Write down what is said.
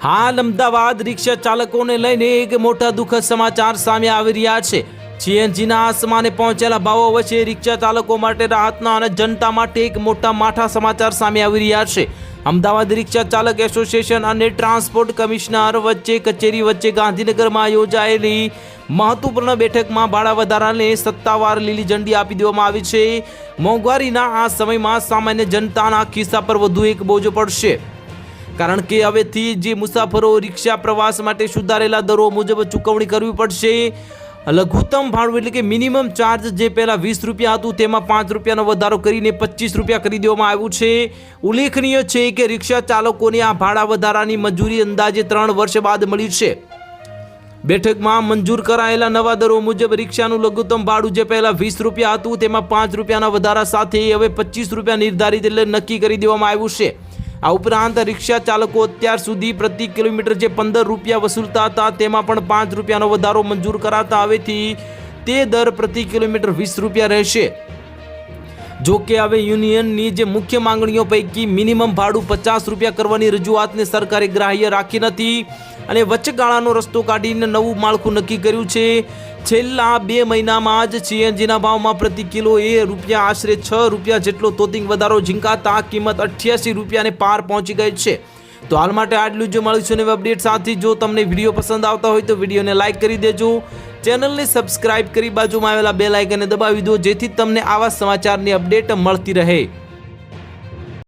હાલ અમદાવાદ રિક્ષા ચાલકોને લઈને એક મોટા દુઃખદ સમાચાર સામે આવી રહ્યા છે। સીએનજીના આસમાને પહોંચેલા ભાવો વચ્ચે રિક્ષા ચાલકો માટે રાહતના અને જનતા માટે એક મોટા માઠા સમાચાર સામે આવી રહ્યા છે। અમદાવાદ રિક્ષા ચાલક એસોસિએશન અને ટ્રાન્સપોર્ટ કમિશનર વચ્ચે કચેરી વચ્ચે ગાંધીનગરમાં યોજાયેલી મહત્વપૂર્ણ બેઠકમાં ભાડા વધારાને સત્તાવાર લીલી ઝંડી આપી દેવામાં આવી છે। મોંઘવારીના આ સમયમાં સામાન્ય જનતાના ખિસ્સા પર વધુ એક બોજો પડશે, કારણ કે હવેથી જે મુસાફરો રિક્ષા પ્રવાસ માટે સુધારેલા દરો મુજબ ચૂકવણી કરવી પડશે। લઘુત્તમ ભાડું એટલે કે મિનિમમ ચાર્જ જે પહેલાં 20 રૂપિયા હતું તેમાં 5 રૂપિયાનો વધારો કરીને 25 રૂપિયા કરી દેવામાં આવ્યું છે। ઉલ્લેખનીય છે કે રિક્ષા ચાલકોને આ ભાડા વધારાની મંજૂરી અંદાજે 3 વર્ષ બાદ મળી છે। બેઠકમાં મંજૂર કરાયેલા નવા દરો મુજબ રિક્ષાનું લઘુત્તમ ભાડું જે પહેલાં 20 રૂપિયા હતું તેમાં 5 રૂપિયાના વધારા સાથે હવે 25 રૂપિયા નિર્ધારિત એટલે નક્કી કરી દેવામાં આવ્યું છે। આ ઉપરાંત રિક્ષા ચાલકો અત્યાર સુધી પ્રતિ કિલોમીટર જે 15 રૂપિયા વસૂલતા હતા તેમાં પણ 5 રૂપિયાનો વધારો મંજૂર કરાતા હવેથી તે દર પ્રતિ કિલોમીટર 20 રૂપિયા રહેશે। જો કે હવે યુનિયનની જે મુખ્ય માંગણીઓ પૈકી મિનિમમ ભાડું 50 રૂપિયા કરવાની રજૂઆતને સરકારે ગ્રાહ્ય રાખી નથી અને વચગાળાનો રસ્તો કાઢીને નવું માળખું નક્કી કર્યું છે। છેલ્લા 2 મહિનામાં જ સીએનજીના ભાવમાં પ્રતિ કિલો આશરે 6 રૂપિયા જેટલો તોતિંગ વધારો ઝીંકાતા કિંમત 88 રૂપિયાને પાર પહોંચી ગઈ છે। તો હાલ માટે આટલું જ, મળીશું નવી અપડેટ સાથે। જો તમને વિડીયો પસંદ આવતા હોય તો વિડીયોને લાઇક કરી દેજો, ચેનલને સબસ્ક્રાઇબ કરી બાજુમાં આવેલા બેલ આઇકનને દબાવી દો, જેથી તમને આવા સમાચારની અપડેટ મળતી રહે।